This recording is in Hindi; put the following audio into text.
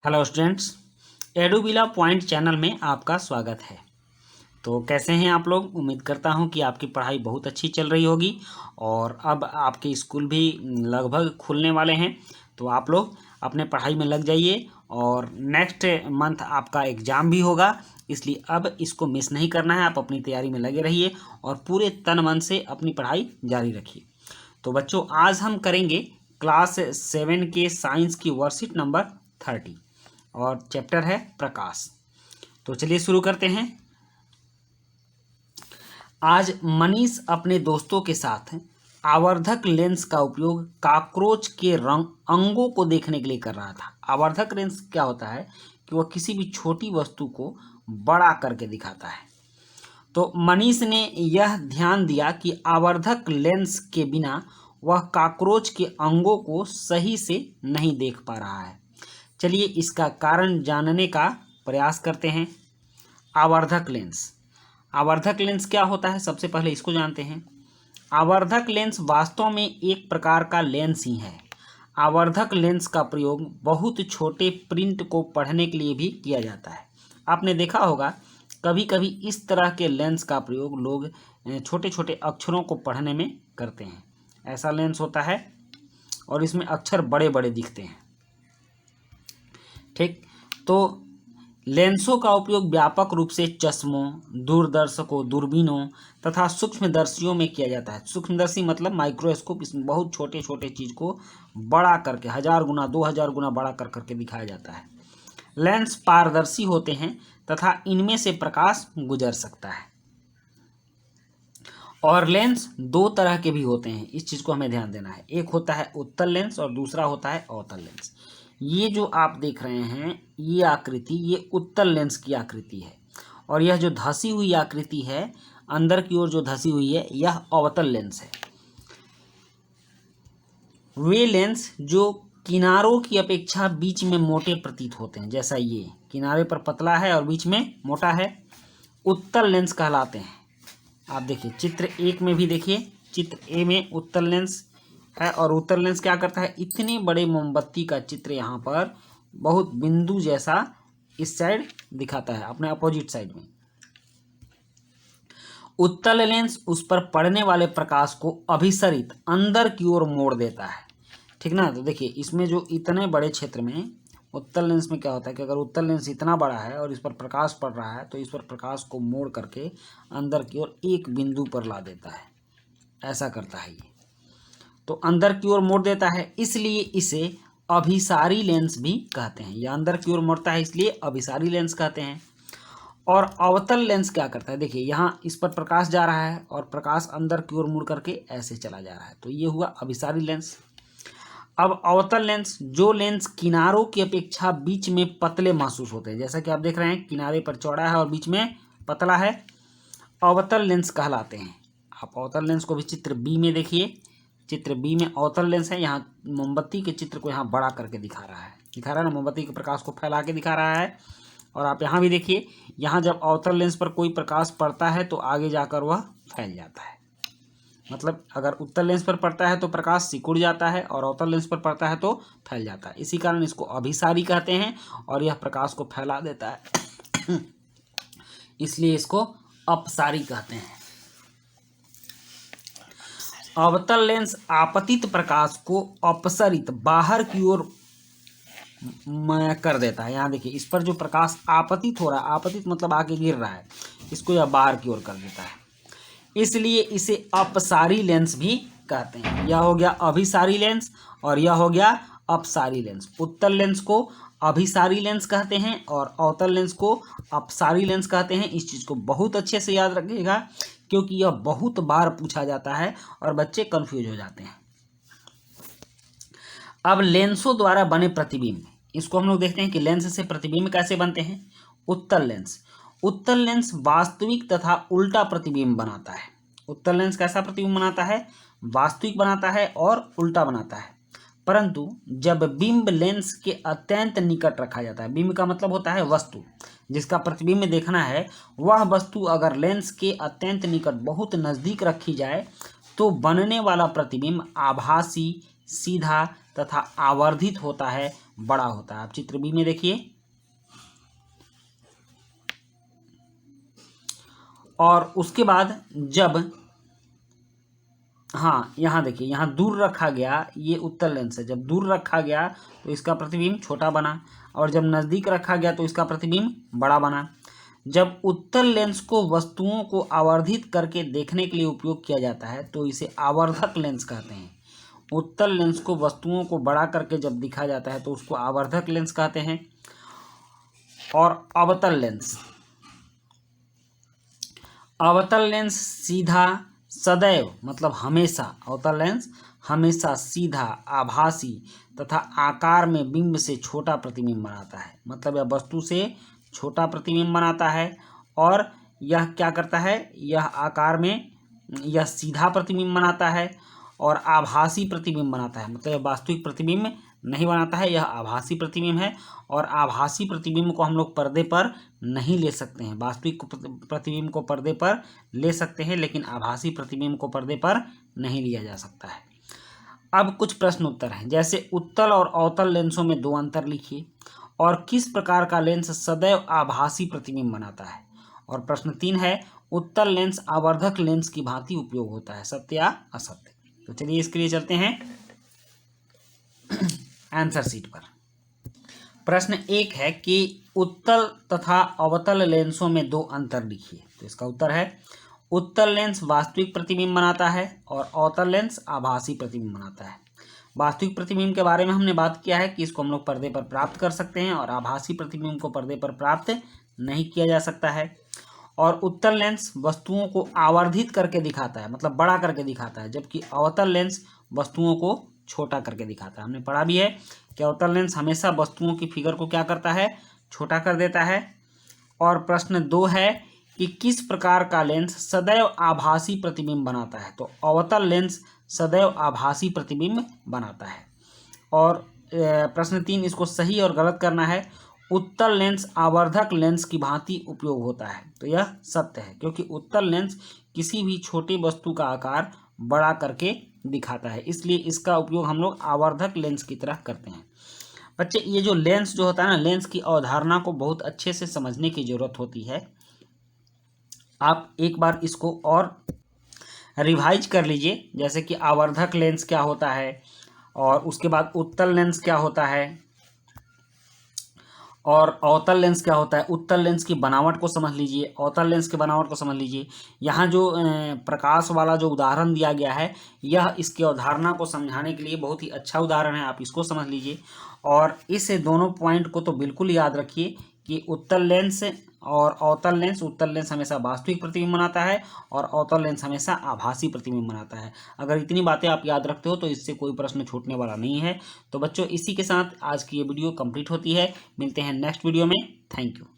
हेलो स्टूडेंट्स, एडुबिला पॉइंट चैनल में आपका स्वागत है। तो कैसे हैं आप लोग? उम्मीद करता हूं कि आपकी पढ़ाई बहुत अच्छी चल रही होगी और अब आपके स्कूल भी लगभग खुलने वाले हैं। तो आप लोग अपने पढ़ाई में लग जाइए और नेक्स्ट मंथ आपका एग्ज़ाम भी होगा, इसलिए अब इसको मिस नहीं करना है। आप अपनी तैयारी में लगे रहिए और पूरे तन मन से अपनी पढ़ाई जारी रखिए। तो बच्चों, आज हम करेंगे क्लास 7 के साइंस की वर्कशीट नंबर 30 और चैप्टर है प्रकाश। तो चलिए शुरू करते हैं। आज मनीष अपने दोस्तों के साथ आवर्धक लेंस का उपयोग कॉकरोच के अंगों को देखने के लिए कर रहा था। आवर्धक लेंस क्या होता है कि वह किसी भी छोटी वस्तु को बड़ा करके दिखाता है। तो मनीष ने यह ध्यान दिया कि आवर्धक लेंस के बिना वह कॉकरोच के अंगों को सही से नहीं देख पा रहा है। चलिए इसका कारण जानने का प्रयास करते हैं। आवर्धक लेंस। आवर्धक लेंस क्या होता है, सबसे पहले इसको जानते हैं। आवर्धक लेंस वास्तव में एक प्रकार का लेंस ही है। आवर्धक लेंस का प्रयोग बहुत छोटे प्रिंट को पढ़ने के लिए भी किया जाता है। आपने देखा होगा कभी कभी इस तरह के लेंस का प्रयोग लोग छोटे छोटे अक्षरों को पढ़ने में करते हैं। ऐसा लेंस होता है और इसमें अक्षर बड़े बड़े दिखते हैं। ठीक, तो लेंसों का उपयोग व्यापक रूप से चश्मों, दूरदर्शकों, दूरबीनों तथा सूक्ष्मदर्शियों में किया जाता है। सूक्ष्मदर्शी मतलब माइक्रोस्कोप। इसमें बहुत छोटे छोटे चीज़ को बड़ा करके 1000 गुना 2000 गुना बड़ा कर करके दिखाया जाता है। लेंस पारदर्शी होते हैं तथा इनमें से प्रकाश गुजर सकता है। और लेंस दो तरह के भी होते हैं, इस चीज़ को हमें ध्यान देना है। एक होता है उत्तल लेंस और दूसरा होता है अवतल लेंस। ये जो आप देख रहे हैं ये आकृति, ये उत्तल लेंस की आकृति है और यह जो धसी हुई आकृति है अंदर की ओर जो धसी हुई है, यह अवतल लेंस है। वे लेंस जो किनारों की अपेक्षा बीच में मोटे प्रतीत होते हैं, जैसा ये किनारे पर पतला है और बीच में मोटा है, उत्तल लेंस कहलाते हैं। आप देखिए चित्र 1 में भी देखिए, चित्र ए में उत्तल लेंस है और उत्तल लेंस क्या करता है, इतने बड़े मोमबत्ती का चित्र यहाँ पर बहुत बिंदु जैसा इस साइड दिखाता है, अपने अपोजिट साइड में। उत्तल लेंस उस पर पड़ने वाले प्रकाश को अभिसरित अंदर की ओर मोड़ देता है। ठीक ना? तो देखिए इसमें जो इतने बड़े क्षेत्र में उत्तल लेंस में क्या होता है कि अगर उत्तल लेंस इतना बड़ा है और इस पर प्रकाश पड़ रहा है तो इस पर प्रकाश को मोड़ करके अंदर की ओर एक बिंदु पर ला देता है। ऐसा करता है ये, तो अंदर की ओर मोड़ देता है, इसलिए इसे अभिसारी लेंस भी कहते हैं। यह अंदर की ओर मोड़ता है इसलिए अभिसारी लेंस कहते हैं। और अवतल लेंस क्या करता है, देखिए यहाँ इस पर प्रकाश जा रहा है और प्रकाश अंदर की ओर मुड़ करके ऐसे चला जा रहा है, तो ये हुआ अभिसारी लेंस। अब अवतल लेंस, जो लेंस किनारों की अपेक्षा बीच में पतले महसूस होते हैं, जैसा कि आप देख रहे हैं किनारे पर चौड़ा है और बीच में पतला है, अवतल लेंस कहलाते हैं। आप अवतल लेंस को भी चित्र बी में देखिए, चित्र बी में अवतल लेंस है। यहाँ मोमबत्ती के चित्र को यहाँ बड़ा करके दिखा रहा है ना, मोमबत्ती के प्रकाश को फैला के दिखा रहा है। और आप यहाँ भी देखिए, यहाँ जब अवतल लेंस पर कोई प्रकाश पड़ता है तो आगे जाकर वह फैल जाता है। मतलब अगर उत्तल लेंस पर पड़ता है तो प्रकाश सिकुड़ जाता है और अवतल लेंस पर पड़ता है तो फैल जाता है। इसी कारण इसको अभिसारी कहते हैं और यह प्रकाश को फैला देता है इसलिए इसको अपसारी कहते हैं। अवतल लेंस आपतित प्रकाश को अपसरित बाहर की ओर कर देता है। यहाँ देखिए इस पर जो प्रकाश आपतित हो रहा है, आपतित मतलब आगे गिर रहा है, इसको यह बाहर की ओर कर देता है, इसलिए इसे अपसारी लेंस भी कहते हैं। यह हो गया अभिसारी लेंस और यह हो गया अपसारी लेंस। उत्तल लेंस को अभिसारी लेंस कहते हैं और अवतल लेंस को अपसारी लेंस कहते हैं। इस चीज़ को बहुत अच्छे से याद रखिएगा क्योंकि यह बहुत बार पूछा जाता है और बच्चे कंफ्यूज हो जाते हैं। अब लेंसों द्वारा बने प्रतिबिंब, इसको हम लोग देखते हैं कि लेंस से प्रतिबिंब कैसे बनते हैं। उत्तल लेंस, उत्तल लेंस वास्तविक तथा उल्टा प्रतिबिंब बनाता है। उत्तल लेंस कैसा प्रतिबिंब बनाता है, वास्तविक बनाता है और उल्टा बनाता है। परंतु जब बिंब लेंस के अत्यंत निकट रखा जाता है, बिंब का मतलब होता है वस्तु जिसका प्रतिबिंब देखना है, वह वस्तु अगर लेंस के अत्यंत निकट बहुत नज़दीक रखी जाए तो बनने वाला प्रतिबिंब आभासी सीधा तथा आवर्धित होता है, बड़ा होता है। आप चित्र बी में देखिए, और उसके बाद जब, हाँ यहाँ देखिए, यहाँ दूर रखा गया, ये उत्तल लेंस है, जब दूर रखा गया तो इसका प्रतिबिंब छोटा बना, और जब नज़दीक रखा गया तो इसका प्रतिबिंब बड़ा बना। जब उत्तल लेंस को वस्तुओं को आवर्धित करके देखने के लिए उपयोग किया जाता है तो इसे आवर्धक लेंस कहते हैं। उत्तल लेंस को वस्तुओं को बड़ा करके जब दिखा जाता है तो उसको आवर्धक लेंस कहते हैं। और अवतल लेंस, अवतल लेंस सीधा, सदैव मतलब हमेशा, अवतल लेंस हमेशा सीधा, आभासी तथा आकार में बिंब से छोटा प्रतिबिंब बनाता है। मतलब यह वस्तु से छोटा प्रतिबिंब बनाता है, और यह क्या करता है, यह आकार में, यह सीधा प्रतिबिंब बनाता है और आभासी प्रतिबिंब बनाता है। मतलब यह वास्तविक प्रतिबिंब नहीं बनाता है, यह आभासी प्रतिबिंब है। और आभासी प्रतिबिंब को हम लोग पर्दे पर नहीं ले सकते हैं। वास्तविक प्रतिबिंब को पर्दे पर ले सकते हैं, लेकिन आभासी प्रतिबिंब को पर्दे पर नहीं लिया जा सकता है। अब कुछ प्रश्न उत्तर हैं, जैसे उत्तल और अवतल लेंसों में 2 अंतर लिखिए, और किस प्रकार का लेंस सदैव आभासी प्रतिबिंब बनाता है। और प्रश्न 3 है, उत्तल लेंस आवर्धक लेंस की भांति उपयोग होता है, सत्य या असत्य। तो चलिए इसके लिए चलते हैं आंसर शीट पर। प्रश्न 1 है कि उत्तल तथा अवतल लेंसों में 2 अंतर लिखिए। तो इसका उत्तर है, उत्तल लेंस वास्तविक प्रतिबिंब बनाता है और अवतल लेंस आभासी प्रतिबिंब बनाता है। वास्तविक प्रतिबिंब के बारे में हमने बात किया है कि इसको हम लोग पर्दे पर प्राप्त कर सकते हैं, और आभासी प्रतिबिंब को पर्दे पर प्राप्त नहीं किया जा सकता है। और उत्तल लेंस वस्तुओं को आवर्धित करके दिखाता है, मतलब बड़ा करके दिखाता है, जबकि अवतल लेंस वस्तुओं को छोटा करके दिखाता है। हमने पढ़ा भी है कि अवतल लेंस हमेशा वस्तुओं की फिगर को क्या करता है, छोटा कर देता है। और प्रश्न 2 है कि किस प्रकार का लेंस सदैव आभासी प्रतिबिंब बनाता है। तो अवतल लेंस सदैव आभासी प्रतिबिंब बनाता है। और प्रश्न 3, इसको सही और गलत करना है। उत्तल लेंस आवर्धक लेंस की भांति उपयोग होता है। तो यह सत्य है, क्योंकि उत्तल लेंस किसी भी छोटी वस्तु का आकार बड़ा करके दिखाता है, इसलिए इसका उपयोग हम लोग आवर्धक लेंस की तरह करते हैं। बच्चे, ये जो लेंस जो होता है ना, लेंस की अवधारणा को बहुत अच्छे से समझने की जरूरत होती है। आप एक बार इसको और रिवाइज कर लीजिए, जैसे कि आवर्धक लेंस क्या होता है, और उसके बाद उत्तल लेंस क्या होता है, और अवतल लेंस क्या होता है। उत्तल लेंस की बनावट को समझ लीजिए, अवतल लेंस की बनावट को समझ लीजिए। यहाँ जो प्रकाश वाला जो उदाहरण दिया गया है, यह इसकी अवधारणा को समझाने के लिए बहुत ही अच्छा उदाहरण है, आप इसको समझ लीजिए। और इस दोनों पॉइंट को तो बिल्कुल याद रखिए कि उत्तल लेंस और अवतल लेंस, उत्तल लेंस हमेशा वास्तविक प्रतिबिंब बनाता है और अवतल लेंस हमेशा आभासी प्रतिबिंब बनाता है। अगर इतनी बातें आप याद रखते हो तो इससे कोई प्रश्न छूटने वाला नहीं है। तो बच्चों, इसी के साथ आज की ये वीडियो कंप्लीट होती है। मिलते हैं नेक्स्ट वीडियो में। Thank you.